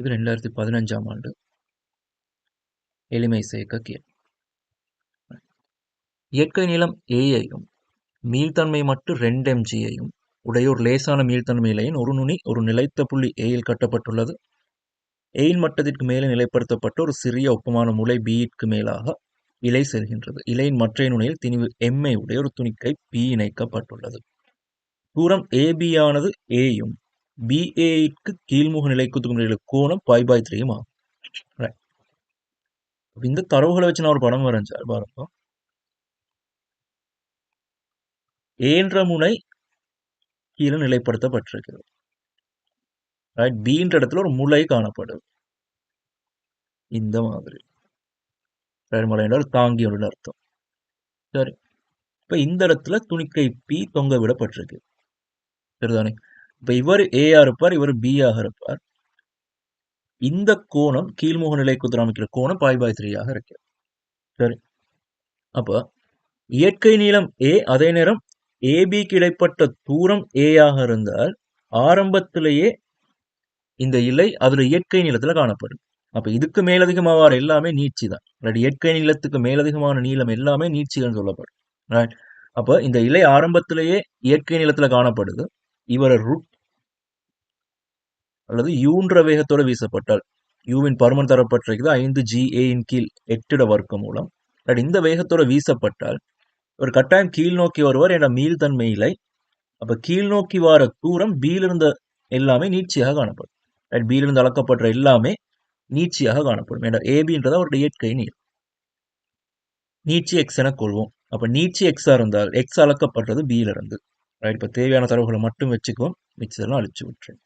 இது 2015ஆம் ஆண்டு எளிமை சேர்க்க கேள்வி. இயற்கை நீளம் ஏயையும் மீள்தன்மை மட்டு 2 mgயையும் உடைய ஒரு லேசான மீள்தன்மை இலையின் ஒரு நுனி ஒரு நிலைத்த புள்ளி ஏயில் கட்டப்பட்டுள்ளது. ஏயின் மட்டத்திற்கு மேலே நிலைப்படுத்தப்பட்ட ஒரு சிறிய ஒப்பமான முளை பிக்கு மேலாக இலை செல்கின்றது. இலையின் மற்ற நுனியில் திணிவு எம்ஐ உடைய ஒரு துணிக்கை பி இணைக்கப்பட்டுள்ளது. தூரம் ஏபி ஆனது ஏயும் பிஏக்கு கீழ்முக நிலைக்குத்துக்கும் கோணம் π/3 ஆகும். இந்த தரவுகளை வச்சு நான் ஒரு படம் வரைஞ்சால் பாருங்க. ஏன்ற முனை கீழே நிலைப்படுத்தப்பட்டிருக்கிறது. பீன்ற இடத்துல ஒரு முளை காணப்படுது. இந்த மாதிரி முளை என்றால் தாங்கி ஒன்று அர்த்தம். சரி, இப்ப இந்த இடத்துல துணிக்கை பி தொங்க விடப்பட்டிருக்கு. சரிதானே? இப்ப இவர் ஏயா இருப்பார், இவர் பி ஆக இருப்பார். இந்த கோணம் கீழ்முக நிலைக்குத்து அமைக்கிற கோணம் π/3 ஆக இருக்கு. சரி, அப்ப இயற்கை நீளம் ஏ, அதே நேரம் ஏபிக்கு இடைப்பட்ட தூரம் ஏ ஆக இருந்தால் ஆரம்பத்திலேயே இந்த இலை அதுல இயற்கை நீளத்துல காணப்படும். அப்ப இதுக்கு மேலதிகமாவார் எல்லாமே நீட்சி தான். இயற்கை நீளத்துக்கு மேலதிகமான நீளம் எல்லாமே நீட்சிகள் சொல்லப்படும். ரைட்? அப்ப இந்த இலை ஆரம்பத்திலேயே இயற்கை நீளத்துல காணப்படுது. இவரை ரூட் அல்லது யூன்ற வேகத்தோட வீசப்பட்டால், யூவின் பருமன் தரப்பட்டிருக்குது 5GA இன் கீழ் 8 வர்க்க மூலம். இந்த வேகத்தோட வீசப்பட்டால் ஒரு கட்டாயம் கீழ் நோக்கி வருவார் என்ற மீள்தன்மை இலை. அப்ப கீழ் நோக்கி வர தூரம் பீல இருந்த எல்லாமே நீட்சியாக காணப்படும். பீல இருந்து அளக்கப்படுற எல்லாமே நீட்சியாக காணப்படும். ஏன்னா ஏபின்றத ஒரு இயற்கை நீர். நீட்சி எக்ஸ் என கொள்வோம். அப்ப நீட்சி எக்ஸா இருந்தால் எக்ஸ் அளக்கப்படுறது பீல இருந்து. ரைட்? இப்ப தேவையான தரவுகளை மட்டும் வச்சுக்குவோம், மிச்சதெல்லாம் அழிச்சு விட்டுறேன்.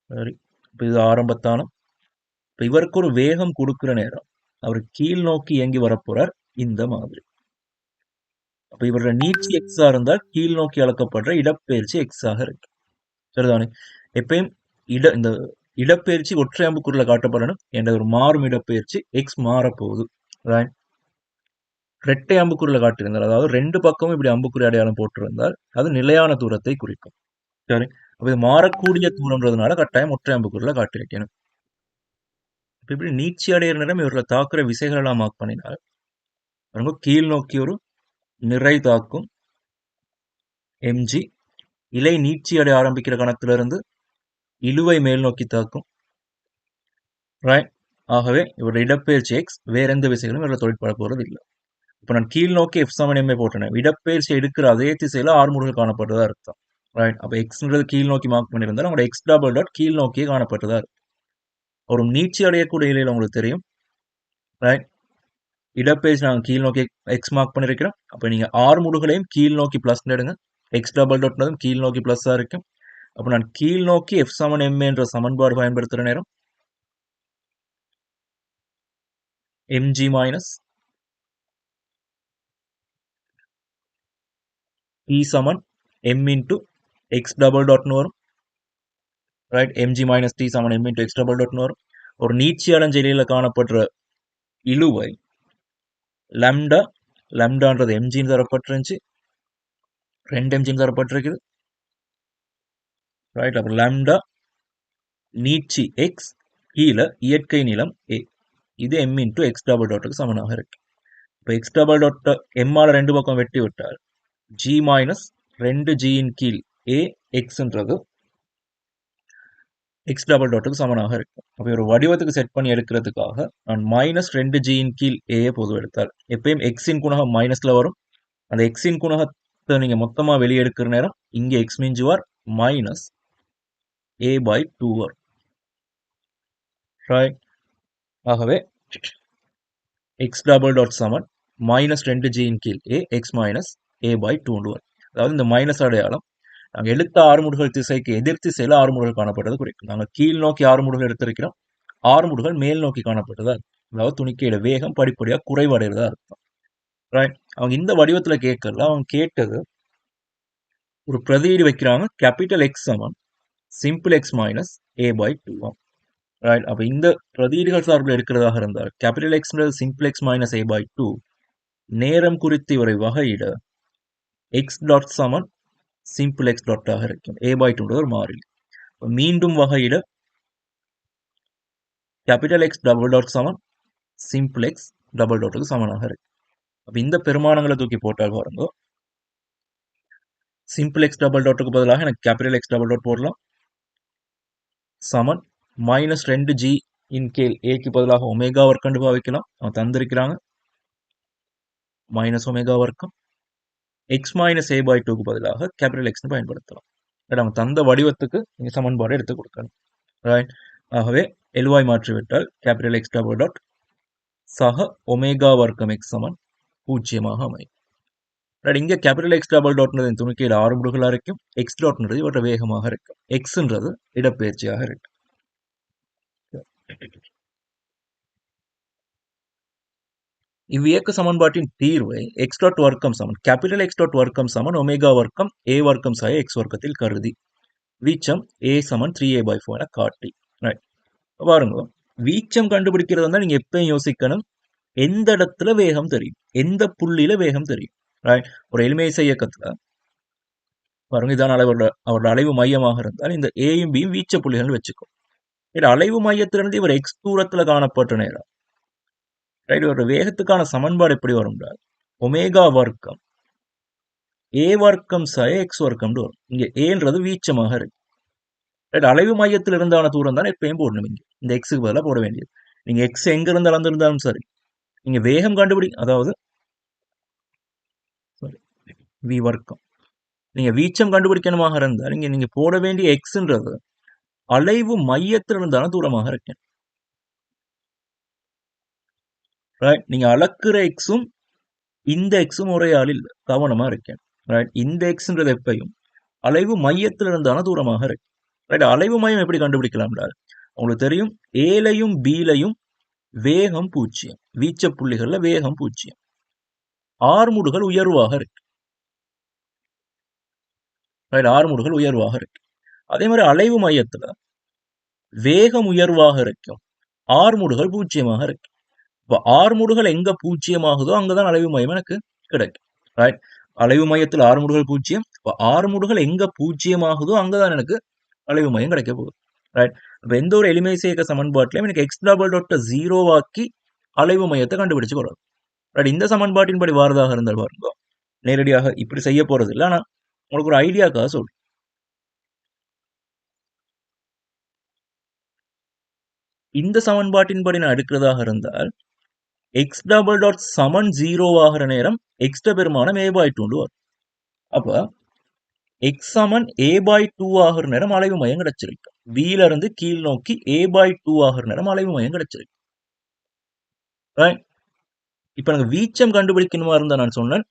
சரி, இப்ப இது ஆரம்பத்தானம். இப்ப இவருக்கு ஒரு வேகம் கொடுக்கிற நேரம் அவர் கீழ் நோக்கி இயங்கி வரப்போறார் இந்த மாதிரி. அப்ப இவரோட நீட்சி எக்ஸா இருந்தால் கீழ் நோக்கி அளக்கப்படுற இடப்பெயர்ச்சி எக்ஸ் ஆக இருக்கு. சரிதானே? எப்பயும் இந்த இடப்பெயர்ச்சி ஒற்றை அம்புக்குறில காட்டப்படணும் என்ற ஒரு மாறும் இடப்பெயர்ச்சி எக்ஸ் மாறப்போகுது. இரட்டை அம்புக்குறில காட்டியிருந்தால், அதாவது ரெண்டு பக்கமும் இப்படி அம்புக்குறி அடையாளம் போட்டிருந்தால் அது நிலையான தூரத்தை குறிக்கும். சரி, அப்ப இது மாறக்கூடிய தூரம்ன்றதுனால கட்டாயம் ஒற்றை அம்புக்குறில காட்டியிருக்கணும். இப்ப இப்படி நீட்சி அடையிற நேரம் இவர்களை தாக்குற விசைகள் எல்லாம் மார்க் பண்ணினால் ரொம்ப கீழ் நோக்கி ஒரு நிறை தாக்கும் எம்ஜி, இலை நீட்சி அடைய ஆரம்பிக்கிற கணத்திலிருந்து இழுவை மேல் நோக்கி தாக்கும். ரைட்? ஆகவே இவருடைய இடப்பெயர்ச்சி எக்ஸ், வேற எந்த விசைகளும் இவரை தொழிற்பட போறது இல்லை. இப்ப நான் கீழ் நோக்கி எஃப் சமன் எம்ஏ போட்டேன். இடப்பெயர்ச்சி எடுக்கிற அதே திசையில ஆர்முடுகள் காணப்பட்டதா அர்த்தம். ரைட்? அப்ப எக்ஸ்ன்றது கீழ் நோக்கி மார்க் பண்ணியிருந்தாலும் உங்களோட எக்ஸ் டபுள் டாட் கீழ் நோக்கியே காணப்பட்டதா இருக்கும். ஒரு நீட்சி அடையக்கூடிய இலையில உங்களுக்கு தெரியும். ரைட்? இடப்பெயர்ச்சி நாங்கள் கீழ் நோக்கி எக்ஸ் மார்க் பண்ணிருக்கிறோம். அப்ப நீங்க ஆர்முடுகளையும் கீழ் நோக்கி பிளஸ் எடுங்க. எக்ஸ் டபுள் டாட்னதும் கீழ் நோக்கி பிளஸ்ஸா இருக்கும். அப்ப நான் கீழ் நோக்கி எஃப் சமன் எம்ஏ என்ற சமன்பாடு பயன்படுத்துற நேரம் எம்ஜி மைனஸ் டி சமன் எம் இன்டு எக்ஸ் டபுள் டாட்னு வரும். ரைட்? எம்ஜி மைனஸ் டி சமன் எம் இன்டு எக்ஸ் டபுள் டாட்னு வரும். ஒரு நீட்சி அடைஞ்ச இலையில காணப்படுற இழுவை லம்டா, லம்டான்றது எம்ஜின்னு தரப்பட்டிருந்துச்சு, 2 எம்ஜின்னு தரப்பட்டிருக்குது. ரைட்? அப்ப லம்டா நீட்சி எக்ஸ் கீழே இயற்கை நீளம் ஏ, இது எம் இன்டு எக்ஸ் டபுள் டாட்டுக்கு சமனாக இருக்கு. இப்போ எக்ஸ் டபுள் டாட் எம்மால ரெண்டு பக்கம் வெட்டி விட்டால் ஜி மைனஸ் 2G இன் கீழ் ஏ எக்ஸ்ன்றது எக்ஸ் டபுள் டாட்டுக்கு சமனாக இருக்கும். அப்போ ஒரு வடிவத்துக்கு செட் பண்ணி எடுக்கிறதுக்காக நான் மைனஸ் 2G இன் கீழ் ஏ பொது எடுத்தால் எப்பயும் எக்ஸின் குணகம் மைனஸ்ல வரும். அந்த எக்ஸின் குணகத்தை நீங்க மொத்தமா வெளியே எடுக்கிற நேரம் இங்கே எக்ஸ் மிஞ்சுவார் மைனஸ் a/2 வரும். ரைட்? ஆகவே எக்ஸ் டபுள் டாட் சமன் மைனஸ் 2G இன் கீழ் ஏ எக்ஸ் மைனஸ் a/2 வரும். அதாவது இந்த மைனஸ் அடையாளம் நாங்கள் எடுத்த ஆறுமுடுகள் திசைக்கு எதிர் திசையில ஆறுமுடுகள் காணப்பட்டது குறிக்கும். நாங்கள் கீழ் நோக்கி ஆறுமுடுகள் எடுத்திருக்கிறோம், ஆறுமுடுகள் மேல் நோக்கி காணப்பட்டதா, அதாவது துணிக்கையோட வேகம் படிப்படியா குறைவடைகிறதா அர்த்தம். ரைட்? அவங்க இந்த வடிவத்துல கேட்கல, அவங்க கேட்டது ஒரு பிரதியீடு வைக்கிறாங்க, கேபிட்டல் எக்ஸ் சமன் simple x minus a/2. Right? அப்ப இந்த பிரதியீடுகள் சார்பில் எடுக்கிறதாக இருந்தால் capital x simple x minus a/2 நேரம் குறித்து இவரை வகையிட எக்ஸ் டாட் சமன் சிம்பிள் எக்ஸ் டாட்டாக இருக்கும். a/2 ஒரு மாறிலி. மீண்டும் வகையில கேபிட்டல் எக்ஸ் டபுள் டாட் சமன் சிம்பிள் எக்ஸ் டபுள் டாட்டுக்கு சமனாக இருக்கு. அப்ப இந்த பெருமானங்களை தூக்கி போட்டால் பாருங்க, சிம்பிள் எக்ஸ் டபுள் டாட்டுக்கு பதிலாக எனக்கு கேபிட்டல் எக்ஸ் டபுள் டாட் போடலாம். சமன் மைனஸ் 2g இன் கீழ் ஏக்கு பதிலாக ஒமேகா வர்க்கம் பாவிக்கலாம். அவன் தந்திருக்கிறாங்க மைனஸ் ஒமேகா வர்க்கம். எக்ஸ் மைனஸ் ஏ பை 2க்கு பதிலாக கேபிட்டல் எக்ஸ்னு பயன்படுத்தலாம். அவன் தந்த வடிவத்துக்கு நீங்க சமன்பாடு எடுத்து கொடுக்கணும். ரைட். ஆகவே எல்வாய் மாற்றிவிட்டால் கேபிட்டல் எக்ஸ் டபுள் டாட் சக ஒமேகா வர்க்கம் எக்ஸ் சமன் 0 அமையும். இங்க கேபிட்டல் எக்ஸ் டபுள் டாட்ன்றது துணிக்கையில் ஆறுமுடுகளா இருக்கும். எக்ஸ் டாட்ன்றது இவற்றை வேகமாக இருக்கும். எக்ஸ்ன்றது இடப்பெயர்ச்சியாக இருக்கு. இவ்வியக்க சமன்பாட்டின் தீர்வை எக்ஸ் டாட் வர்க்கம் சமன் கேபிட்டல் எக்ஸ் டாட் வர்க்கம் சமன் ஒமேகா வர்க்கம் ஏ வர்க்கம் சாய எக்ஸ் வர்க்கத்தில் கருதி வீச்சம் ஏ சமன் 3a/4 என காட்டி. பாருங்க, வீச்சம் கண்டுபிடிக்கிறது தான் நீங்க எப்பயும் யோசிக்கணும், எந்த இடத்துல வேகம் தெரியும், எந்த புள்ளியில வேகம் தெரியும். ஒரு எளிமையை இயக்கத்துல பாருங்க, இதான் அவரோட அலைவு மையமாக இருந்தால் இந்த ஏயும் பியும் வீச்ச புள்ளிகள் வச்சுக்கும். அலைவு மையத்திலிருந்து இவர் எக்ஸ் தூரத்துல காணப்பட்ட நேரம் ஒரு வேகத்துக்கான சமன்பாடு எப்படி வரும்? ஒமேகா வர்க்கம் ஏ வர்க்கம் சாய எக்ஸ் வர்க்கம் வரும். இங்க ஏன்றது வீச்சமாக இருக்கு. அலைவு மையத்தில் இருந்தான தூரம் தான் எப்பயும் போடணும். இங்க இந்த எக்ஸுக்கு பதிலாக போட வேண்டியது. நீங்க எக்ஸ் எங்க இருந்து அளந்திருந்தாலும் சரி, நீங்க வேகம் கண்டுபிடி, அதாவது வி வர்க்கம் நீங்க வீச்சம் கண்டுபிடிக்கணுமாக இருந்தால் நீங்க போட வேண்டிய எக்ஸ்ன்றது அலைவு மையத்தில் இருந்தான தூரமாக இருக்கு. நீங்க அளக்குற எக்ஸும் இந்த எக்ஸும் ஒரே ஆள் இல்லை, கவனமா இருக்கேன். இந்த எக்ஸ்ன்றது எப்பயும் அலைவு மையத்தில் இருந்தான தூரமாக இருக்கு. அலைவு மையம் எப்படி கண்டுபிடிக்கலாம்? உங்களுக்கு தெரியும், ஏலையும் பீலையும் வேகம் 0, வீச்ச புள்ளிகள்ல வேகம் 0, ஆர்முடுகள் உயர்வாக இருக்கு. ஆர்முடுகள் உயர்வாக இருக்கு. அதே மாதிரி அலைவு மையத்துல வேகம் உயர்வாக இருக்கும், ஆர்முடுகள் 0 இருக்கு. இப்ப ஆர்முடுகள் எங்க 0 அங்கதான் அலைவு மையம் எனக்கு கிடைக்கும். அலைவு மையத்தில் ஆர்முடுகள் 0, இப்ப ஆர்முடுகள் எங்க 0 அங்கதான் எனக்கு அலைவு மையம் கிடைக்க போகுது. இப்ப எந்த ஒரு எளிமை சேர்க்க சமன்பாட்டிலையும் எனக்கு எக்ஸ் டபுள் டாட் 0 ஆக்கி அலைவு மையத்தை கண்டுபிடிச்சு போறோம். இந்த சமன்பாட்டின்படி வாரதாக இருந்தால் பாருங்க, நேரடியாக இப்படி செய்ய போறது இல்லை, ஆனா உங்களுக்கு ஒரு ஐடியாக்காக சொல்றேன். இந்த சமன்பாட்டின்படி நான் எடுக்கிறதாக இருந்தால் எக்ஸ் டபுள் டாட் சமன் 0 ஆகிற நேரம் எக்ஸ் பெருமானம் a/2 வரும். அப்ப எக்ஸ் சமன் a/2 ஆகிற நேரம் அலைவு மையம் கிடைச்சிருக்கு. வீல இருந்து கீழ் நோக்கி a/2 ஆகிற நேரம் அலைவு மையம் கிடைச்சிருக்கு. இப்ப எனக்கு வீச்சம் கண்டுபிடிக்கணுமா இருந்தா நான் சொன்னேன்,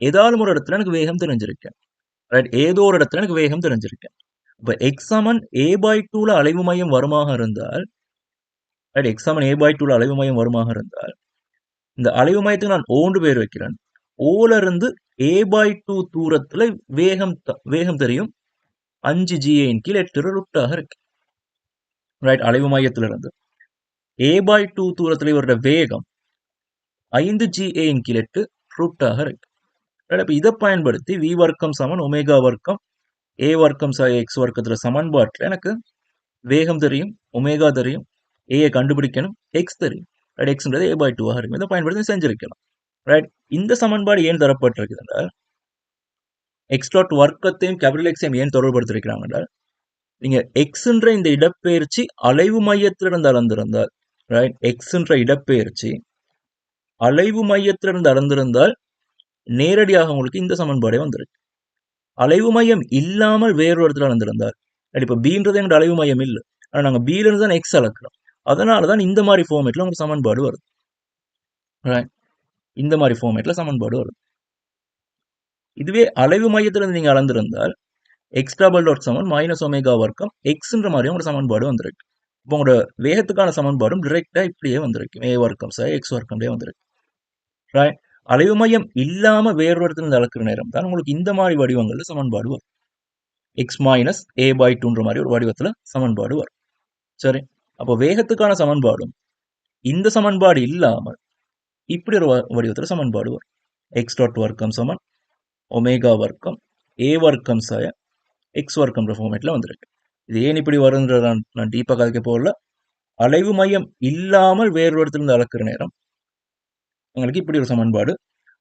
ஏதாவது ஒரு இடத்துல எனக்கு வேகம் தெரிஞ்சிருக்கேன். ஏதோ ஒரு இடத்துல எனக்கு வேகம் தெரிஞ்சிருக்கேன். இப்ப எக்ஸ் சமன் a/2ல அலைவு மையம் வருமாக இருந்தால் எக்ஸ் சமன் a/2ல அலைவு மையம் வருமாக இருந்தால் இந்த அலைவு மையத்துக்கு நான் ஓன்று பேர் வைக்கிறேன். ஓல இருந்து a/2 தூரத்துல வேகம் தெரியும் 5ga இன் கீழ் 8 ரூட்டாக இருக்கு. அலைவு மையத்திலிருந்து a/2 தூரத்துல இவரோட வேகம் 5ga இன் கீழ் 8 ரூட்டாக இருக்கு. இப்ப இதை பயன்படுத்தி வி வர்க்கம் சமன் ஒமேகா வர்க்கம் ஏ வர்க்கம் சாய எக்ஸ் வர்க்கத்துல சமன்பாட்டில் எனக்கு வேகம் தெரியும், ஒமேகா தெரியும், ஏயை கண்டுபிடிக்கணும், எக்ஸ் தெரியும். எக்ஸ்ன்றது a/2 இருக்கும். இதை பயன்படுத்தி செஞ்சிருக்கலாம். இந்த சமன்பாடு ஏன் தரப்பட்டிருக்குது என்றால் எக்ஸ் டாட் வர்க்கத்தையும் கேபிட்டல் எக்ஸையும் ஏன் தொடர்படுத்திருக்கிறாங்க என்றால் நீங்க எக்ஸ்ன்ற இந்த இடப்பெயர்ச்சி அலைவு மையத்திலிருந்து அளந்திருந்தால் எக்ஸ்ன்ற இடப்பெயர்ச்சி அலைவு மையத்திலிருந்து அளந்திருந்தால் நேரடியாக உங்களுக்கு இந்த சமன்பாடே வந்திருக்கு. அலைவு மையம் இல்லாமல் வேறொரு இடத்துல அளந்திருந்தால் இப்ப பீன்றது எங்க அலைவு மையம் இல்லை, ஆனா நாங்க பீல இருந்து தான் எக்ஸ் அளக்கிறோம். அதனாலதான் இந்த மாதிரி ஃபார்மேட்ல உங்களுக்கு சமன்பாடு வருது. இந்த மாதிரி ஃபார்மேட்ல சமன்பாடு வருது. இதுவே அலைவு மையத்திலிருந்து நீங்க அளந்திருந்தால் எக்ஸ் டபுள் டாட் சமன் மைனஸ் ஒமேகா வர்க்கம் எக்ஸ்ன்ற மாதிரி உங்களோட சமன்பாடு வந்திருக்கு. இப்போ உங்களோட வேகத்துக்கான சமன்பாடும் டிரெக்டா இப்படியே வந்திருக்கு, ஏ வர்க்கம் சார் எக்ஸ் வர்க்கம்லேயே வந்திருக்கு. அலைவு மையம் இல்லாம வேறொரு இடத்துல அளக்கிற நேரம் தான் உங்களுக்கு இந்த மாதிரி வடிவங்கள்ல சமன்பாடு வரும். எக்ஸ் மைனஸ் a/2ன்ற மாதிரி ஒரு வடிவத்துல சமன்பாடு வரும். சரி, அப்போ வேகத்துக்கான சமன்பாடும் இந்த சமன்பாடு இல்லாமல் இப்படி ஒரு வடிவத்துல சமன்பாடு வரும். எக்ஸ் டாட் வர்க்கம் சமன் ஒமேகா வர்க்கம் ஏ வர்க்கம் சாய எக்ஸ் வர்க்கம் ஃபார்மேட்ல வந்திருக்கு. இது ஏன் இப்படி வருதுன்றத நான் டீப்பா கதைக்க போகல. அலைவு மையம் இல்லாமல் வேறு இடத்திலிருந்து அளக்குற நேரம் உங்களுக்கு இப்படி ஒரு சமன்பாடு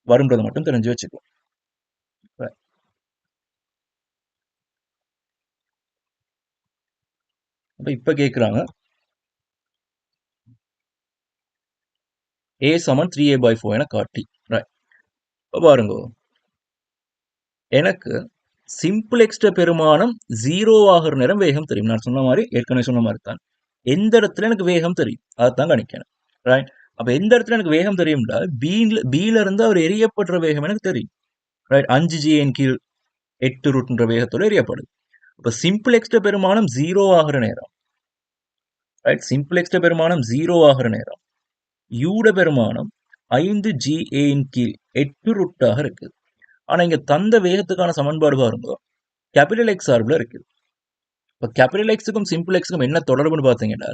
வரும்ன்றதை மட்டும் தெரிஞ்சு வச்சுக்கோ. அப்ப இப்ப கேக்குறாங்க a சமன் 3a/4 என காட்டி. இப்ப பாருங்க, எனக்கு சிம்பிள் எக்ஸ்ட பெருமானம் 0 ஆகிற நேரம் வேகம் தெரியும். நான் சொன்ன மாதிரி ஏற்கனவே சொன்ன மாதிரி தான் எந்த இடத்துல எனக்கு வேகம் தெரியும் அதைத்தான் கணிக்கணும். ரைட். அப்ப எந்த இடத்துல எனக்கு வேகம் தெரியும்டா பீல இருந்து அவர் எரியப்படுற வேகம் எனக்கு தெரியும். ரைட். 5g கீழ் 8 ரூட்ன்ற வேகத்தோட எரியப்படுது. அப்ப சிம்பிள் எக்ஸ்ட பெருமானம் 0 ஆகிற நேரம், ரைட், சிம்பிள் எக்ஸ்ட பெருமானம் 0 ஆகிற நேரம் யூட பெருமானம் 5ga கீழ் 8 ரூட்டாக இருக்குது. ஆனா இங்க தந்த வேகத்துக்கான சமன்பாடு பாருங்க கேபிட்டல் எக்ஸ் சார்புல இருக்கு. இப்போ கேபிட்டல் எக்ஸுக்கும் சிம்பிள் எக்ஸுக்கும் என்ன தொடர்புன்னு பார்த்தீங்கன்னா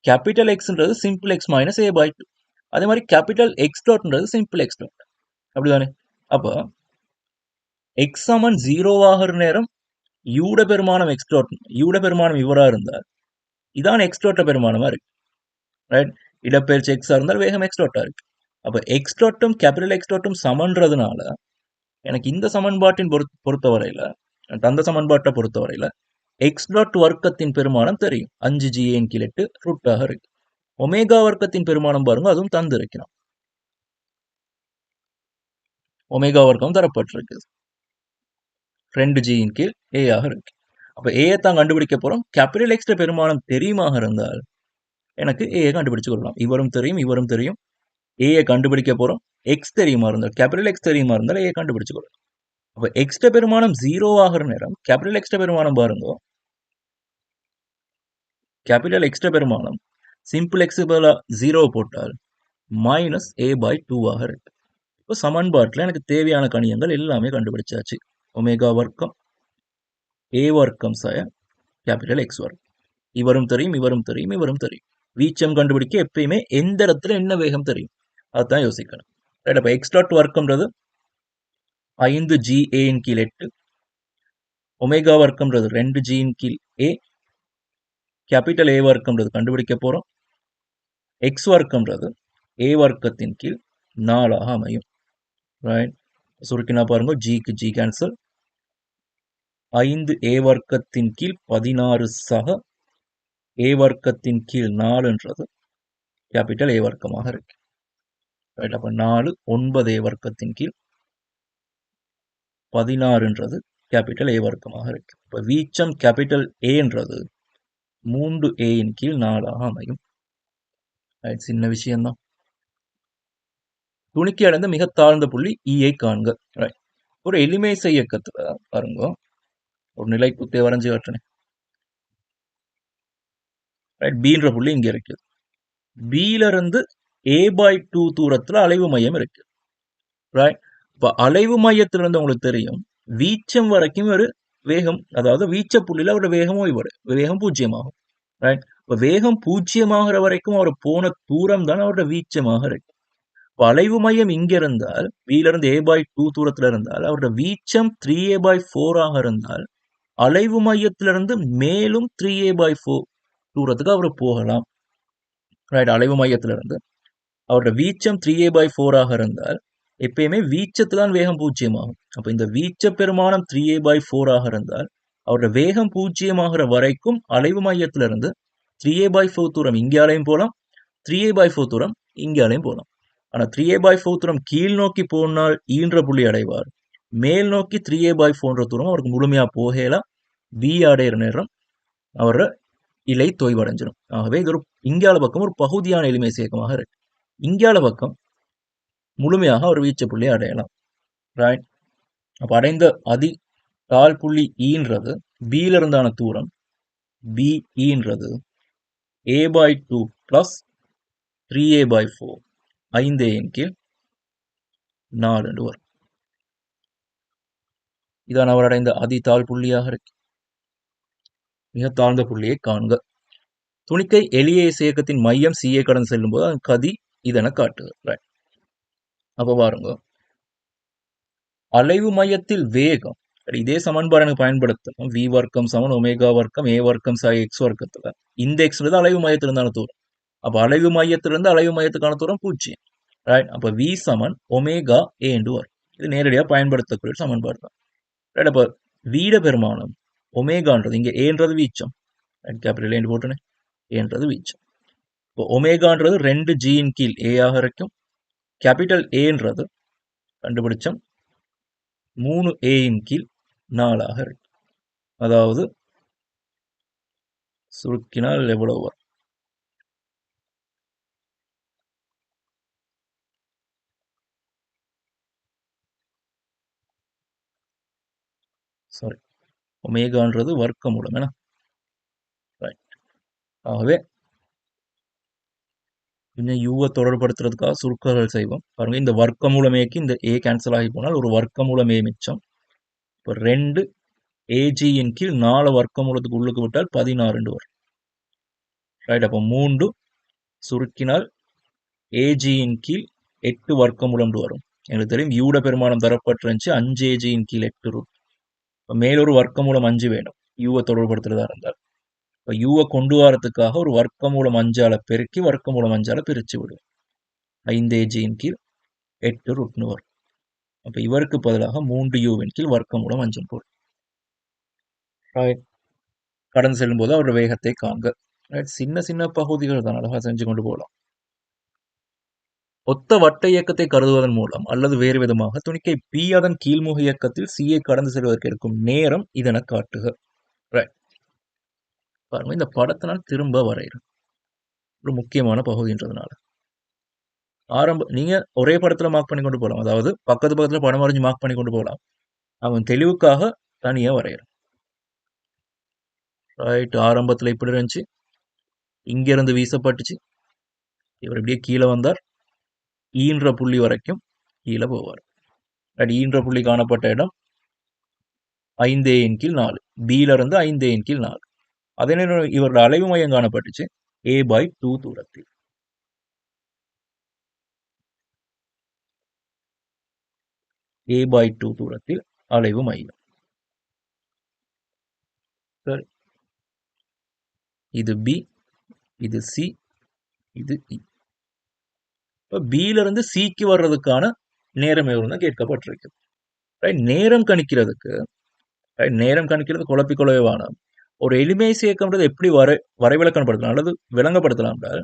கேபிட்டல் எக்ஸ்ன்றது சிம்பிள் எக்ஸ் மைனஸ் a/2. அதே மாதிரி கேபிட்டல் எக்ஸ் டாட்ன்றது சிம்பிள் எக்ஸ் டாட். அப்படிதானே? அப்போ எக்ஸ் சமன் 0 ஆகிற நேரம் யூட பெருமானம் எக்ஸ் டாட், யூட பெருமானம் இவரா இருந்தால் இதான் எக்ஸ் டாட்ட பெருமானமா இருக்கு. ரைட். இடப்பெயர்ச்சி எக்ஸா இருந்தால் வேகம் எக்ஸ் டாட்டா இருக்கு. அப்போ எக்ஸ் டாட்டும் கேபிட்டல் எக்ஸ் டாட்டும் சமன்றதுனால எனக்கு இந்த சமன்பாட்டின் பொறுத்தவரையில, தந்த சமன்பாட்டை பொறுத்தவரையில எக்ஸ் டாட் வர்க்கத்தின் பெருமானம் தெரியும். 5ga கீழ் 8 ரூட்டாக இருக்கு. ஒமேகா வர்க்கத்தின் பெருமானம் பாருங்க, அதுவும் தந்து இருக்கிறோம். ஒமேகா வர்க்கம் தரப்பட்டிருக்கு 2g கீழ் a ஆக இருக்கு. அப்ப a தான் கண்டுபிடிக்க போறோம். கேபிட்டல் எக்ஸ் பெருமானம் தெரியுமாக இருந்தால் எனக்கு a கண்டுபிடிச்சு கொள்ளலாம். இவரும் தெரியும், இவரும் தெரியும். a கண்டுபிடிக்க போறோம். எக்ஸ் தெரியுமா இருந்தால், கேபிட்டல் எக்ஸ் தெரியுமா இருந்தால் a கண்டுபிடிச்சு கொள்ளலாம். அப்ப எக்ஸ் பெருமானம் 0 ஆகிற நேரம் கேபிட்டல் எக்ஸ் பெருமானம் பாருங்க, கேபிட்டல் எக்ஸ் பெருமானம் சிம்பிள் எக்ஸ் 0 போட்டால் மைனஸ் a/2 ஆக இருக்கு. இப்போ சமன்பாட்டில் எனக்கு தேவையான கணியங்கள் எல்லாமே கண்டுபிடிச்சாச்சு. ஒமேகா வர்க்கம் a வர்க்கம் சய கேபிட்டல் எக்ஸ் வர்க்கம். இவரும் தெரியும், இவரும் தெரியும், இவரும் தெரியும். வீச்சம் கண்டுபிடிக்க எப்பயுமே எந்த இடத்துல என்ன வேகம் தெரியும் அதுதான் யோசிக்கணும். ரைட். அப்போ எக்ஸ் டாட் வர்க்கம்ன்றது 5ga கீழ் 8, ஒமேகா வர்க்கம்ன்றது 2g கீழ் a, கேபிட்டல் a வர்க்கம்ன்றது கண்டுபிடிக்க போறோம். எக்ஸ் வர்க்கம்ன்றது a வர்க்கத்தின் கீழ் 4 அமையும். ரைட். சுருக்கினா பாருங்க, ஜிக்கு ஜி கேன்சல். 5a வர்க்கத்தின் கீழ் 16 சக a வர்க்கத்தின் கீழ் 4ன்றது கேபிட்டல் a வர்க்கமாக இருக்கு. ரைட். அப்ப 4 9a வர்க்கத்தின் கீழ் 16ன்றது கேபிட்டல் a வர்க்கமாக இருக்கு. இப்ப வீச்சம் கேபிட்டல் a-ன்றது 3a கீழ் 4 அமையும். சின்ன விஷயம்தான். துணிக்கை அடைந்த மிக தாழ்ந்த புள்ளி E-ஐ காண்க. ரைட். ஒரு எளிமேசை இயக்கத்துல பாருங்க, ஒரு நிலை குத்தை வரைஞ்சு காட்டுறேன். ரைட். பீன்ற புள்ளி இங்க இருக்கு. பீல இருந்து a/2 தூரத்துல அலைவு மையம் இருக்கு. ரைட். இப்ப அலைவு மையத்திலிருந்து உங்களுக்கு தெரியும் வீச்சம் வரைக்கும் ஒரு வேகம், அதாவது வீச்ச புள்ளியில அவரோட வேகம் ஓய்வு, வேகம் 0 ஆகும். ரைட். இப்ப வேகம் 0 ஆகிற வரைக்கும் அவர் போன தூரம் தான் அவரோட வீச்சமாக இருக்கு. அலைவு மையம் இங்க இருந்தால் பீல இருந்து a/2 தூரத்துல இருந்தால் அவரோட வீச்சம் 3a/4 ஆக இருந்தால் அலைவு மையத்திலிருந்து மேலும் 3a/4 தூரத்துக்கு அவர் போகலாம். ரைட். அலைவு மையத்திலிருந்து அவரோட வீச்சம் 3a/4 ஆக இருந்தால் எப்பயுமே வீச்சத்துதான் வேகம் 0 ஆகும். அப்ப இந்த வீச்ச பெருமானம் 3a/4 ஆக இருந்தால் அவரோட வேகம் 0 ஆகிற வரைக்கும் அலைவு மையத்திலிருந்து 3a/4 தூரம் இங்காலையும் போகலாம், 3a/4 தூரம் இங்காலையும் போகலாம். ஆனா 3a/4 தூரம் கீழ் நோக்கி போனால் ஈன்ற புள்ளி அடைவார். மேல் நோக்கி 3a/4 தூரம் அவருக்கு முழுமையா போகலாம். பி அடைகிற நேரம் அவரோட இலை தொய்வடைஞ்சிடும். ஆகவே இது ஒரு இங்கால பக்கம் ஒரு பகுதியான எளிமை இயக்கமாக இருக்கு. இங்கால பக்கம் முழுமையாக ஒரு வீச்ச புள்ளி அடையலாம். ரைட். அப்ப அடைந்த அதி தாழ் புள்ளி ஈன்றது பில இருந்தான தூரம் பிஇன்றது a/2 பிளஸ் 3a/4 5a கீழ் 4 வரும். இதான் அவர் அடைந்த அதி தாழ் புள்ளியாக இருக்கு. மிக தாழ்ந்த புள்ளியை காண்க. துணிக்கை எளிய இயக்கத்தின் மையம் சிஏ கடந்து செல்லும் போது அதன் கதி இதென காட்டுது. அப்ப பாருங்க, அலைவு மையத்தில் வேகம் இதே சமன்பாடு எனக்கு பயன்படுத்தணும். v வர்க்கம் சமன் ஒமேகா வர்க்கம் a வர்க்கம் சாய் x வர்க்கத்துல இந்த எக்ஸ்ன்றது அலைவு மையத்திலிருந்தான தூரம். அப்ப அலைவு மையத்திலிருந்து அலைவு மையத்துக்கான தூரம் 0. ரைட். அப்ப v சமன் ஒமேகா a என்று வரும். இது நேரடியா பயன்படுத்தக்கூடிய சமன்பாடு தான். ரைட். அப்ப v பெருமானம் ஒமேகான்றது இங்க ஏன்றது வீச்சம். கேபிட்டல் ஏன்னு போட்டுனே ஏன்றது வீச்சம். இப்போ ஒமேகான்றது 2g இன் கீழ் a ஆக இருக்கும். கேபிட்டல் ஏன்றது கண்டுபிடிச்சோம் 3a இன் கீழ் 4 ஆக இருக்கும். அதாவது சுருக்கினால் எவ்வளவு வரும்? சாரி, ஒமேகான்றது வர்க்கமூலம் என்ன? ரைட். ஆகவே இன்னும் யூவை தொடர்படுத்துறதுக்காக சுருக்கங்கள் செய்வோம். பாருங்க, இந்த வர்க்கமூலம் ஏக்கு இந்த ஏ கேன்சல் ஆகி போனால் ஒரு வர்க்கமூலம் ஏ மிச்சம். இப்போ 2 AG இன் கீழ் 4 வர்க்கமூலத்துக்கு உள்ளுக்கு விட்டால் 16 வரும். ரைட். அப்போ 3 சுருக்கினால் AG இன் கீழ் 8 வர்க்கமூலம் வரும். எங்களுக்கு தெரியும் யூட பெருமானம் தரப்பட்டிருந்துச்சு 5 AG இன் கீழ் 8 ரூட். இப்போ மேலொரு வர்க்கமூலம் 5 வேணும் யூவை தொடர்படுத்துறதா இருந்தால். இப்போ யூவை கொண்டு வரதுக்காக ஒரு வர்க்கமூலம் 5ஆல பெருக்கி வர்க்கமூலம் 5ஆல பிரிச்சு விடும். 5 AG இன் கீழ் 8 ரூட்னு வரும். அப்போ இவருக்கு பதிலாக 3 யூவின் கீழ் வர்க்கமூலம் 5 போடும். கடந்து செல்லும் போது அவருடைய வேகத்தை காண்க. சின்ன சின்ன பகுதிகள் தான் அழகா செஞ்சு கொண்டு போகலாம். ஒத்த வட்ட இயக்கத்தை கருதுவதன் மூலம் அல்லது வேறு விதமாக துணிக்கை பி அதன் கீழ்முக இயக்கத்தில் சியை கடந்து செல்வதற்கு எடுக்கும் நேரம் இதனை காட்டுக. பாருங்க, இந்த படத்தை நான் திரும்ப வரைகிறேன். ஒரு முக்கியமான பகுதின்றதுனால நீங்க ஒரே படத்துல மார்க் பண்ணி கொண்டு போகலாம். அதாவது பக்கத்து பக்கத்துல படம் வரைஞ்சு மார்க் பண்ணி கொண்டு போகலாம். அவன் தெளிவுக்காக தனியா வரைகிறேன். ரைட். ஆரம்பத்துல இப்படி இருந்துச்சு, இங்க இருந்து வீசப்பட்டுச்சு, இவர் இப்படியே கீழே வந்தார், ஈன்ற புள்ளி வரைக்கும் கீழே போவார். ஈன்ற புள்ளி காணப்பட்ட இடம் 5a இன் கீழ் 4, பில இருந்து 5a இன் கீழ் 4. அதே நேரம் இவரோட அலைவு மையம் காணப்பட்டுச்சு a/2 தூரத்தில். a/2 தூரத்தில் அலைவு மையம். சரி, இது பி, இது சி, இது இ. இப்போ பில இருந்து சிக்கு வர்றதுக்கான நேரம் எவ்வளவு தான் கேட்கப்பட்டிருக்கு. நேரம் கணிக்கிறதுக்கு குழப்பிக்கொள்ளவே வேணாம். ஒரு எளிமை சேர்க்கம்ன்றது எப்படி வரைவிலக்கணப்படுத்தலாம் அல்லது விளங்கப்படுத்தலாம் என்றால்,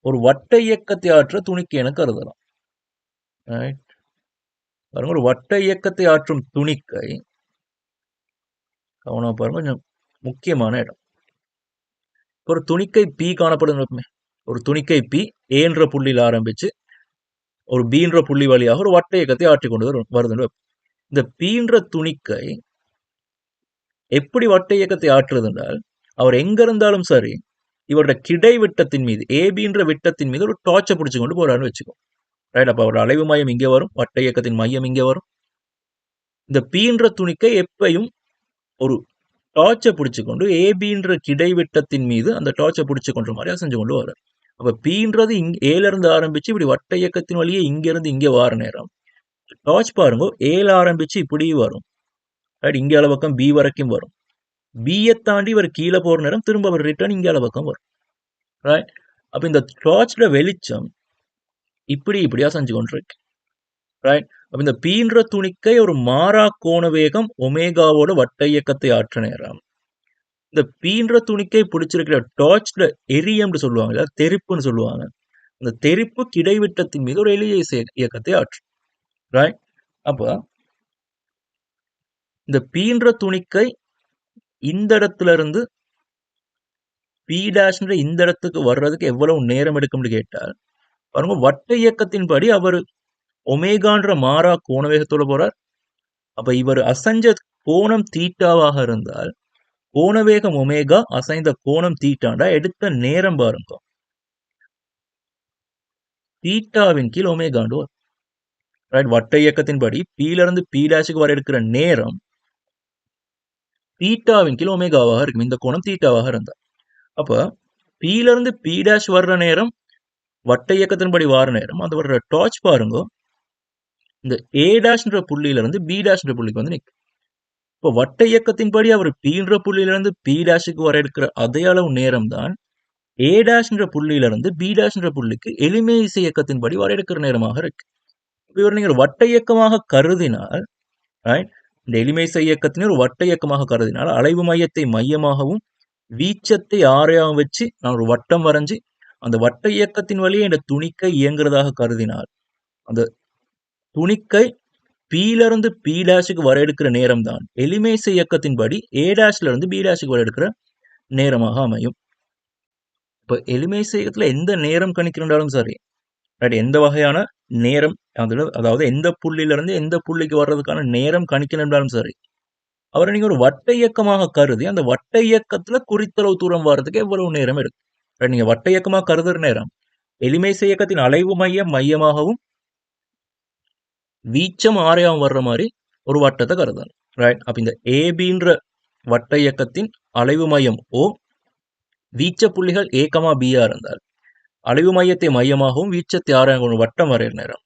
ஒரு வட்ட இயக்கத்தை ஆற்ற துணிக்கை என கருதலாம். ஒரு வட்ட இயக்கத்தை ஆற்றும் துணிக்கை கவனமா பாருங்க, கொஞ்சம் முக்கியமான இடம். ஒரு துணிக்கை பி காணப்படும். ஒரு துணிக்கை பி ஏன்ற புள்ளியில் ஆரம்பிச்சு ஒரு பீன்ற புள்ளி வழியாக ஒரு வட்ட இயக்கத்தை ஆற்றிக் கொண்டு வருது. இந்த பீன்ற துணிக்கை எப்படி வட்ட இயக்கத்தை ஆற்றுறது என்றால், அவர் எங்க இருந்தாலும் சரி இவரோட கிடை விட்டத்தின் மீது ஏபின்ற விட்டத்தின் மீது ஒரு டார்ச்சை பிடிச்சு கொண்டு போறாருன்னு வச்சுக்கோ. ரைட். அப்ப அவரோட அலைவு மையம் இங்கே வரும், வட்ட இயக்கத்தின் மையம் இங்கே வரும். இந்த பீன்ற துணிக்கை எப்பையும் ஒரு டார்ச்சை பிடிச்சு கொண்டு ஏபின்ற கிடைவிட்டத்தின் மீது அந்த டார்ச்சை பிடிச்சு கொண்ட மாதிரியா செஞ்சு கொண்டு வர. அப்ப பீன்றது ஏல இருந்து ஆரம்பிச்சு இப்படி வட்ட இயக்கத்தின் வழியே இங்க இருந்து இங்க வார நேரம் டார்ச் பாருங்க ஏல ஆரம்பிச்சு இப்படி வரும். இங்க அளவு பக்கம் பி வரைக்கும் வரும். பியை தாண்டி இவர் கீழே போற நேரம் திரும்ப அவர் ரிட்டர்ன் இங்க அளவு பக்கம் வரும். ரைட். அப்ப இந்த டார்ச்ல வெளிச்சம் இப்படியா செஞ்சு கொண்டிருக்கு. ரைட். அப்ப இந்த பீன்ற துணிக்கை ஒரு மாறா கோண வேகம் ஒமேகாவோட வட்ட இயக்கத்தை ஆற்ற நேரம் இந்த பீன்ற துணிக்கை பிடிச்சிருக்கிற டார்ச்ல எரியம்னு சொல்லுவாங்க, இல்ல தெறிப்புன்னு சொல்லுவாங்க. அந்த தெறிப்பு கிடைவிட்டத்தின் மீது ஒரு எளிய இயக்கத்தை ஆற்றும். ரைட். அப்ப இந்த பீன்ற துணிக்கை இந்த இடத்துல இருந்து பி டேஷ்ன்ற இந்த இடத்துக்கு வர்றதுக்கு எவ்வளவு நேரம் எடுக்கும்னு கேட்டால் பாருங்க, வட்ட இயக்கத்தின்படி அவர் ஒமேகான்ற மாறா கோண வேகத்தோட போறார். அப்ப இவர் அசைஞ்ச கோணம் தீட்டாவாக இருந்தால் கோணவேகம் ஒமேகா அசைந்த கோணம் தீட்டாண்டா எடுத்த நேரம் பாருங்க தீட்டாவின் கீழ் ஒமேகாண்டு. ரைட். வட்ட இயக்கத்தின்படி பீல இருந்து பி டேஷுக்கு வர எடுக்கிற நேரம் தீட்டாவின் கீழ் ஒமேகாவாக இருக்கும். இந்த கோணம் தீட்டாவாக இருந்தா அப்ப பீல இருந்து பி டேஷ் வர்ற நேரம் வட்ட இயக்கத்தின்படி வார நேரம் அந்த வர்ற டார்ச் பாருங்க இந்த ஏ டேஷ்ன்ற புள்ளியில இருந்து பி டேஷ்ன்ற புள்ளிக்கு வந்து நிற்கும். இப்போ வட்ட இயக்கத்தின்படி அவர் பீன்ற புள்ளியிலிருந்து பி டேஷுக்கு வர எடுக்கிற அதே அளவு நேரம் தான் ஏ டேஷ்ன்ற புள்ளியிலிருந்து பி டேஷ்ன்ற புள்ளிக்கு எளிமை இசை இயக்கத்தின்படி வர எடுக்கிற நேரமாக இருக்கு. இவர் நீங்கள் வட்ட இயக்கமாக கருதினால், right? இந்த எளிமை இசை இயக்கத்தினை ஒரு வட்ட இயக்கமாக கருதினால் அலைவு மையத்தை மையமாகவும் வீச்சத்தை ஆரையாகவும் வச்சு நான் ஒரு வட்டம் வரைஞ்சி அந்த வட்ட இயக்கத்தின் வழியே இந்த துணிக்கை இயங்குறதாக கருதினால் அந்த துணிக்கை பீல இருந்து பி டேஷுக்கு வர எடுக்கிற நேரம் தான் எளிமை இசை இயக்கத்தின்படி ஏ டேஷ்ல இருந்து பி டேஷுக்கு வர எடுக்கிற நேரமாக அமையும். இப்போ எளிமை இசை இயக்கத்துல எந்த நேரம் கணிக்கிறோம் சரி, ரைட், எந்த வகையான நேரம் அதுல, அதாவது எந்த புள்ளியில இருந்து எந்த புள்ளிக்கு வர்றதுக்கான நேரம் கணிக்கணும்னாலும் சரி, அவரை நீங்க ஒரு வட்ட இயக்கமாக கருதி அந்த வட்ட இயக்கத்துல குறித்தளவு தூரம் வர்றதுக்கு எவ்வளவு நேரம் எடுக்கும். ரைட், நீங்க வட்ட இயக்கமாக கருதுற நேரம் எளிமை இசை இயக்கத்தின் அலைவு மையம் மையமாகவும் வீச்சம் ஆரையாகவும் வர்ற மாதிரி ஒரு வட்டத்தை கருதணும். ரைட், அப்ப இந்த ஏபின்ற வட்ட இயக்கத்தின் அலைவு மையம் ஓ, வீச்ச புள்ளிகள் ஏ கமா பியா இருந்தால் அலைவு மையத்தை மையமாகவும் வீச்சத்தை ஆரையாகவும் ஒரு வட்டம் வரைகிற நேரம்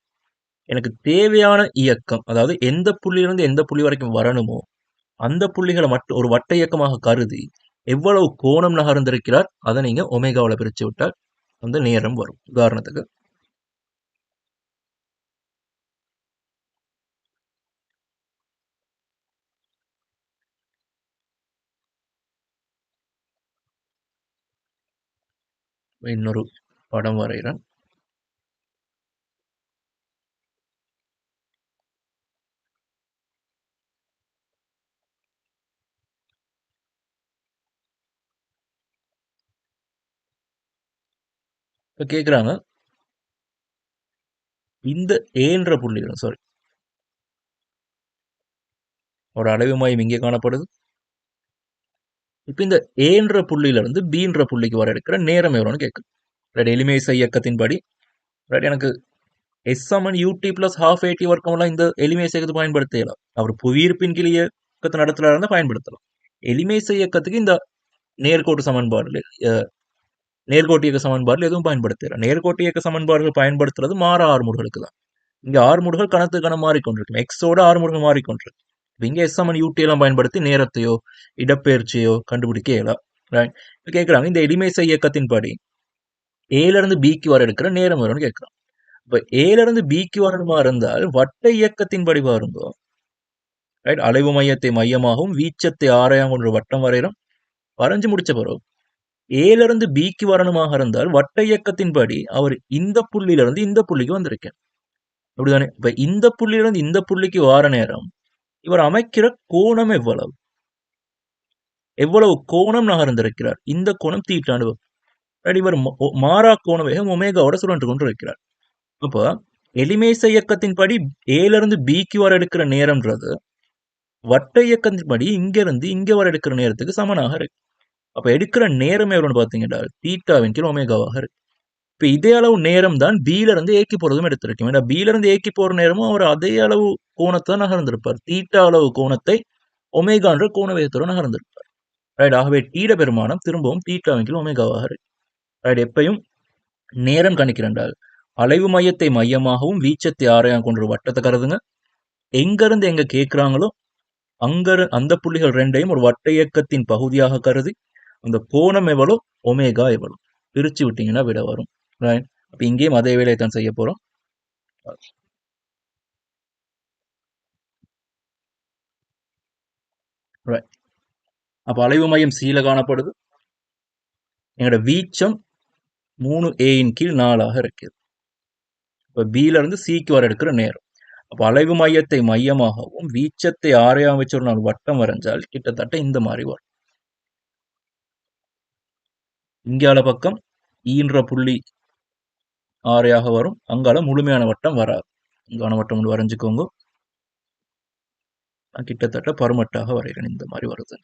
எனக்கு தேவையான இயக்கம், அதாவது எந்த புள்ளியிலிருந்து எந்த புள்ளி வரைக்கும் வரணுமோ அந்த புள்ளிகளை மட்டும் ஒரு வட்ட இயக்கமாக கருதி எவ்வளவு கோணம் நகர்ந்திருக்கிறார் அதை நீங்க ஒமேகாவில் பிரிச்சு விட்டால் அந்த நேரம் வரும். உதாரணத்துக்கு இன்னொரு படம் வரைகிறேன். இப்ப கேக்குறாங்க இந்த ஏன்ற புள்ளிகள், சாரி, ஒரு அலைவு மையம் இங்கே காணப்படுது. இப்ப இந்த ஏன்ற புள்ளியில இருந்து பீன்ற புள்ளிக்கு வர எடுக்கிற நேரம் எவ்வளோன்னு கேட்குது. ரைட், எளிமை இசை இயக்கத்தின்படி ரைட் எனக்கு எஸ் சமன் யூடி பிளஸ் ஹாஃப் ஏடி வர்க்கமெல்லாம் இந்த எளிமை இசை இயக்கத்தை பயன்படுத்தலாம். அவர் புவியீர்ப்பின் கீழ் இயக்கத்தை நடத்துறதா இருந்தால் பயன்படுத்தலாம். எளிமை இசை இயக்கத்துக்கு இந்த நேர்கோட்டு சமன்பாடுல நேர்கோட்டு இயக்க சமன்பாடுல எதுவும் பயன்படுத்தலாம். நேர்கோட்டு இயக்க சமன்பாடுகள் பயன்படுத்துறது மாற ஆறுமுடுகளுக்கு தான். இங்க ஆறுமுடுகள் கணத்துக்கு கணம் மாறிக்கொண்டிருக்கும். எக்ஸோட ஆறுமுடுகள் மாறிக்கொண்டிருக்கு. இங்க எஸ் சமன் யூடி எல்லாம் பயன்படுத்தி நேரத்தையோ இடப்பெயர்ச்சியோ கண்டுபிடிக்க இயலாம். ரைட், கேட்கிறாங்க இந்த எளிமை இசை இயக்கத்தின்படி ஏல இருந்து பிக்கு வர எடுக்கிற நேரம் வரும்னு கேட்கிறான். இப்ப ஏல இருந்து பிக்கு வரணுமா இருந்தால் வட்ட இயக்கத்தின்படி வருங்கோ. ரைட், அலைவு மையத்தை மையமாகவும் வீச்சத்தை ஆரையாகவும் கொண்டு வட்டம் வரைகிறோம். வரைஞ்சு முடிச்ச பிறகு ஏல இருந்து பிக்கு வரணுமாக இருந்தால் வட்ட இயக்கத்தின்படி அவர் இந்த புள்ளியிலிருந்து இந்த புள்ளிக்கு வந்திருக்கேன். அப்படிதானே? இப்ப இந்த புள்ளியிலிருந்து இந்த புள்ளிக்கு வார நேரம் இவர் அமைக்கிற கோணம் எவ்வளவு, எவ்வளவு கோணம் நகர்ந்திருக்கிறார், இந்த கோணம் தீட்டாண்டு. இவர் மாறா கோண வேகம் ஒமேகாவோட சுழன்று கொண்டு இருக்கிறார். அப்போ எளிமை இசை இயக்கத்தின்படி ஏல இருந்து பிக்கு வர எடுக்கிற நேரம்ன்றது வட்ட இயக்கத்தின்படி இங்க இருந்து இங்க வர எடுக்கிற நேரத்துக்கு சமனாக இருக்கு. அப்ப எடுக்கிற நேரம் எவ்வளவுன்னு பாத்தீங்கன்னா தீட்டாவின் கீழ் ஒமேகாவாக இருக்கு. இப்ப இதே அளவு நேரம் தான் பீல இருந்து ஏக்கி போறதும் எடுத்திருக்கும். ஏன்னா பீல இருந்து ஏக்கி போற நேரமும் அவர் அதே அளவு கோணத்தை தான் நகர்ந்திருப்பார். தீட்டா அளவு கோணத்தை ஒமேகான்ற கோண வேகத்தோட நகர்ந்திருப்பார். ரைட், ஆகவே தீட பெருமானம் திரும்பவும் தீட்டாவின் கீழ் ஒமேகாவாக இருக்கு. ரைட், எப்பயும் நேரம் கணிக்கிறண்டால் அலைவு மையத்தை மையமாகவும் வீச்சத்தை ஆரையாகவும் கொண்ட வட்டத்தை கருதுங்க. எங்க இருந்து எங்க கேட்கிறாங்களோ அங்க அந்த புள்ளிகள் ரெண்டையும் ஒரு வட்ட இயக்கத்தின் பகுதியாக கருதி அந்த கோணம் எவ்வளோ ஒமேகா எவ்வளோ பிரிச்சு விட்டீங்கன்னா விட வரும். ரைட், அப்ப இங்கேயும் அதே வேலையை தான் செய்ய போறோம். ரைட், அப்ப அலைவு மையம் சீல காணப்படுது. எங்களோட வீச்சம் 3a கீழ் 4 இருக்குது. இப்ப பில இருந்து சிக்கு வர எடுக்கிற நேரம். அப்ப அலைவு மையத்தை மையமாகவும் வீச்சத்தை ஆரையாகவும் வச்சு ஒரு நாள் வட்டம் வரைஞ்சால் கிட்டத்தட்ட இந்த மாதிரி வரும். இங்கால பக்கம் ஈன்ற புள்ளி ஆரையாக வரும், அங்கால முழுமையான வட்டம் வராது. இங்கான வட்டம் வரைஞ்சுக்கோங்க. கிட்டத்தட்ட பருமட்டாக வரைகிறேன், இந்த மாதிரி வருது.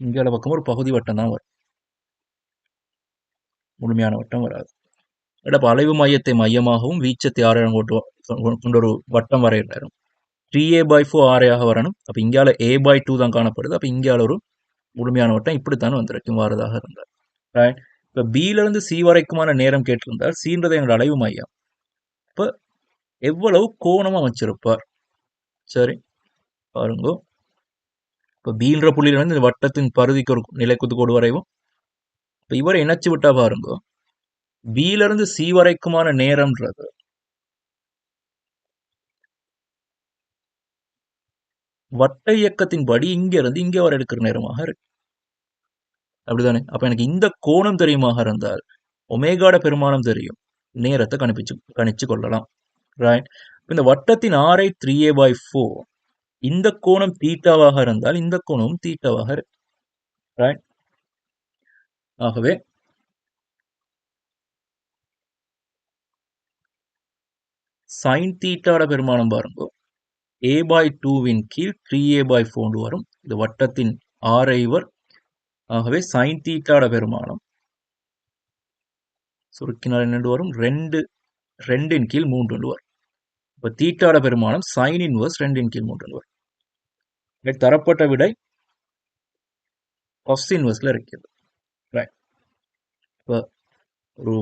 இங்கால பக்கம் ஒரு பகுதி வட்டம் தான் வரும், முழுமையான வட்டம் வராது. அப்ப அலைவு மையத்தை மையமாகவும் வீச்சத்தை ஆரையாகவும் கொண்டு கொண்ட ஒரு வட்டம் வரையிறாரு. 3a/4 ஆரையாக வரணும். அப்ப இங்கால a/2 தான் காணப்படுது. அப்ப இங்கால ஒரு முழுமையான வட்டம் இப்படித்தான் வந்திருக்கும் வாரதாக இருந்தால். ரைட். இப்ப பில இருந்து சி வரைக்குமான நேரம் கேட்டிருந்தால் சீன்றது எங்களோட அலைவு மையம். இப்ப எவ்வளவு கோணம் அமைச்சிருப்பார்? சரி பாருங்க. இப்ப பீன்ற புள்ளியில இருந்து இந்த வட்டத்தின் பருதிக்கு ஒரு நிலைக்குத்து கோடு வரைவோம். இப்ப இவரை இணைச்சு விட்டா பாருங்க, பில இருந்து சி வரைக்குமான நேரம்ன்றது வட்ட இயக்கத்தின்படி இங்க இருந்து இங்க வரை எடுக்கிற நேரமாக இருக்கு. அப்படிதானே? அப்ப எனக்கு இந்த கோணம் தெரியுமாக இருந்தால் ஒமேகாட பெருமானம் தெரியும், நேரத்தை கணிச்சு கொள்ளலாம். ரைட். இந்த வட்டத்தின் ஆரை 3a/4, இந்த கோணம் தீட்டாவாக இருந்தால் இந்த கோணம் தீட்டாவாக இருக்கு. ரைட். ஆகவே சைன் தீட்டாட பெருமானம் பாருங்க, a/2வின் கீழ் 3a/4 வரும். இது வட்டத்தின் ஆரைவர். ஆகவே சைன் தீட்டாட பெருமானம் சுருக்கினால் என்ன வரும்? 2ன் கீழ் 3 வரும். இப்ப தீட்டாட பெருமானம் சைன் இன்வர்ஸ் 2ன் கீழ் 3 வரும். தரப்பட்ட விடை cos இன்வர்ஸ்ல இருக்கிறது. ரைட். இப்ப ஒரு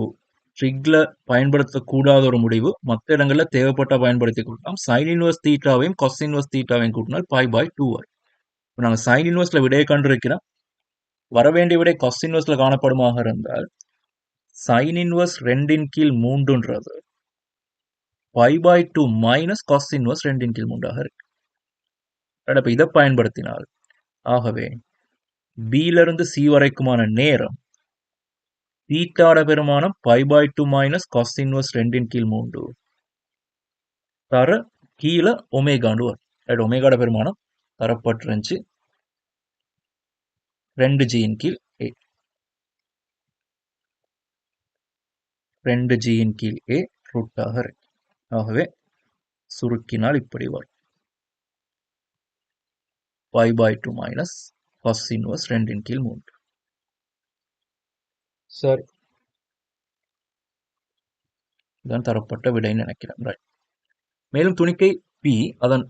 ட்ரிக்ல பயன்படுத்தக்கூடாத ஒரு முடிவு, மற்ற இடங்கள்ல தேவைப்பட்டா பயன்படுத்திக் கொள்ளலாம். சைன் இன்வர்ஸ் தீட்டாவையும் கொஸ் இன்வர்ஸ் தீட்டாவையும் கூட்டினால் π/2 வரும். இப்போ நாங்கள் சைன் இன்வர்ஸ்ல விடையை கண்டிருக்கிறோம். வரவேண்டிய விடை கொஸ் இன்வர்ஸ்ல காணப்படுமாக இருந்தால் சைன் இன்வர்ஸ் 2ன் கீழ் 3ன்றது π/2 மைனஸ் கொஸ் இன்வர்ஸ் 2ன் கீழ் 3ஆக இருக்கு. இப்போ இதை பயன்படுத்தினால் ஆகவே பில இருந்து சி வரைக்குமான நேரம் தீட்டாட பெருமானம் π/2 மைனஸ் கொஸ் இன்வர்ஸ் 2ன் கீழ் 3 தர கீழே ஒமேகாண்டு வரும். ரைட். ஒமேகாட பெருமானம் தரப்பட்டிருந்துச்சு 2gன் கீழ் a. 2gன் கீழ் a ரூட்டாக இருக்கு. ஆகவே சுருக்கினால் இப்படி வரும், π/2 மைனஸ் cos இன்வர்ஸ் 2ன் கீழ் 3. சரி, இதான் தரப்பட்ட விடைன்னு நினைக்கிறேன். ரைட். மேலும் துணிக்கை P அதன்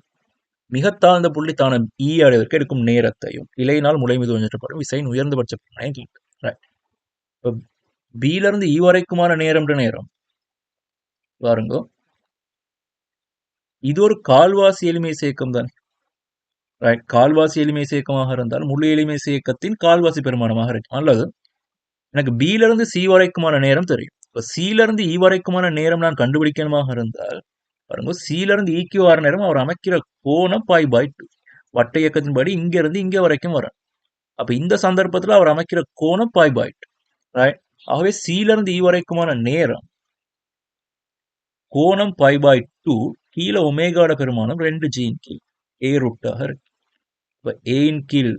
மிக தாழ்ந்த புள்ளி தான E அடைவதற்கு எடுக்கும் நேரத்தையும் இலையினால் முளை மீது உயர்த்தப்படும் விசையின் உயர்ந்தபட்ச பலனையும் கேட்கும். ரைட். இப்போ பில இருந்து E வரைக்குமான நேரம் பாருங்க, இது ஒரு கால்வாசி எளிமை சேர்க்கம் தானே. ரைட். கால்வாசி எளிமை சேர்க்கமாக இருந்தால் முழு எளிமை சேர்க்கத்தின் கால்வாசி பெருமானமாக இருக்கும். அல்லது எனக்கு பில இருந்து சி வரைக்குமான நேரம் தெரியும். இப்போ சில இருந்து இ வரைக்குமான நேரம் நான் கண்டுபிடிக்கணுமாக இருந்தால் பாருங்க, சில இருந்து ஈக்கு வர நேரம் அவர் அமைக்கிற கோணம் π/2. வட்ட இயக்கத்தின்படி இங்க இருந்து இங்க வரைக்கும் வரும். அப்ப இந்த சந்தர்ப்பத்தில் அவர் அமைக்கிற கோணம் π/2. ரைட். ஆகவே சில இருந்து இ வரைக்குமான நேரம் கோணம் π/2 கீழே ஒமேகாட பெருமானம் 2gன் கீழ் a ரூட்டாக இருக்கு. இப்ப aன் கீழ்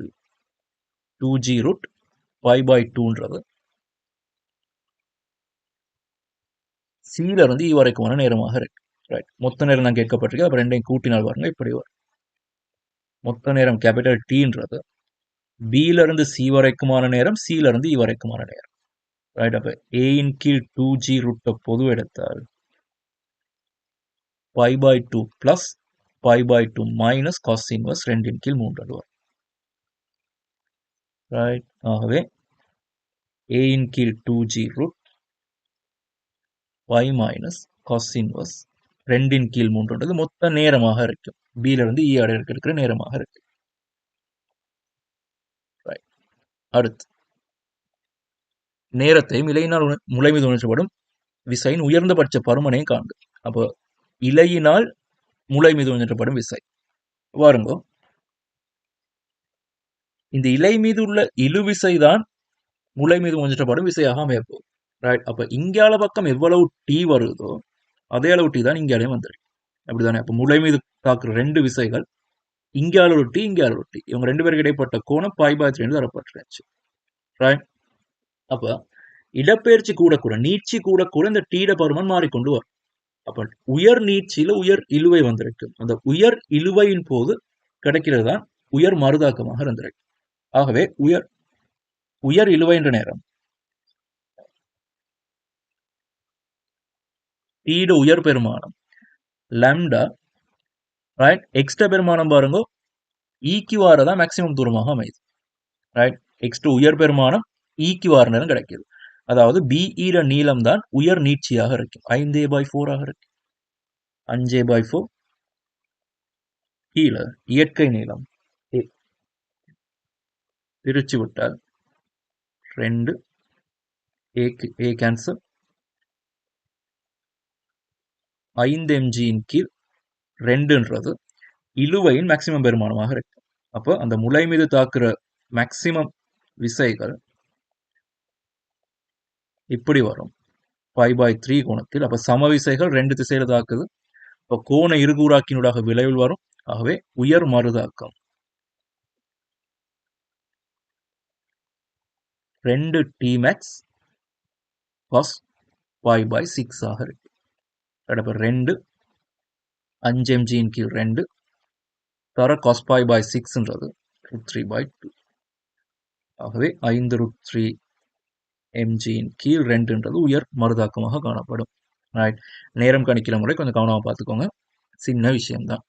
2g ரூட் π/2ன்றது சில இருந்து இ வரைக்குமான நேரமாக இருக்கு. ரைட். மொத்த நேரம் நான் கேட்கப்பட்டிருக்கு. அப்ப ரெண்டையும் கூட்டினால் பாருங்க இப்படி வரும். மொத்த நேரம் கேபிட்டல் Tன்றது பில இருந்து சி வரைக்குமான நேரம், சில இருந்து இ வரைக்குமான நேரம். ரைட். அப்ப aன் கீழ் 2g ரூட்டை பொது எடுத்தால் π/2 பிளஸ் π/2 மைனஸ் cos இன்வர்ஸ் 2ன் கீழ் 3 வரும். ரைட். ஆகவே aன் கீழ் 2g root y minus cos inverse 2ன் கீழ் 3ன்றது மொத்த நேரமாக இருக்கும். பில இருந்து இ அடைவதற்கு இருக்கிற நேரமாக இருக்கு. ரைட். அடுத்து நேரத்தையும் இலையினால் முளை மீது உணர்த்தப்படும் விசையின் உயர்ந்தபட்ச பருமனையும் காண்க. அப்போ இலையினால் முளை மீது உணர்த்தப்படும் விசை பாருங்க, இந்த இலை மீது உள்ள இழுவிசை தான் முளை மீது உணர்த்தப்படும் விசையாக அமையப்போகுது. ரைட். அப்ப இங்கால பக்கம் எவ்வளவு டி வருதோ அதே அளவு டி தான் இங்காலையும் வந்துருக்கு. அப்படிதானே? அப்ப முளை மீது தாக்குற ரெண்டு விசைகள் இங்கால ஒரு டி, இங்கால ஒரு டி, இவங்க ரெண்டு பேருக்கு இடைப்பட்ட கோணம் π/3 தரப்பட்டுருச்சு. ரைட். அப்ப இடப்பெயர்ச்சி கூட நீட்சி கூட இந்த டீட பருமன் மாறிக்கொண்டு வரும். அப்ப உயர் நீட்சியில உயர் இழுவை வந்திருக்கு. அந்த உயர் இழுவையின் போது கிடைக்கிறது தான் உயர் மறுதாக்கமாக இருந்திருக்கு. ஆகவே உயர் இழுவை என்ற நேரம் டீட உயர் பெருமானம் லாம்டா ரைட் எக்ஸ்ட்ரா பெருமானம் பாருங்க ஈக்யூஆர் தான் மேக்சிமம் தூரமாக அமையுது ரைட் எக்ஸ்ட்ரா உயர் பெருமானம் ஈக்யூஆர் நேரம் கிடைக்குது அதாவது பிஇட நீளம் தான் உயர் நீட்சியாக இருக்கும் 5a/4 ஆக இருக்கு 5a/4 கீழே இயற்கை நீளம் பிரிச்சு விட்டால் 2 a கேன்சல் 5 mgயின் கீழ் 2ன்றது இழுவையின் மேக்சிமம் பெருமானமாக இருக்கு அப்போ அந்த முளை மீது தாக்குற மேக்சிமம் விசைகள் இப்படி வரும் 5/3 கோணத்தில் அப்ப சம விசைகள் 2 திசையில தாக்குது இப்போ கோண இருகூறாக்கினூடாக விளைவில் வரும் ஆகவே உயர் மறுதாக்கம் 2 Tmax cos π/6 ஆக இருக்கு அப்ப 2 5 mgயின் கீழ் 2 தர cos π/6ன்றது √3/2 ஆகவே 5√3 mgயின் கீழ் 2ன்றது உயர் மறுதாக்கமாக காணப்படும் ரைட் நேரம் கணிக்கிற முறை கொஞ்சம் கவனமாக பார்த்துக்கோங்க சின்ன விஷயம்தான்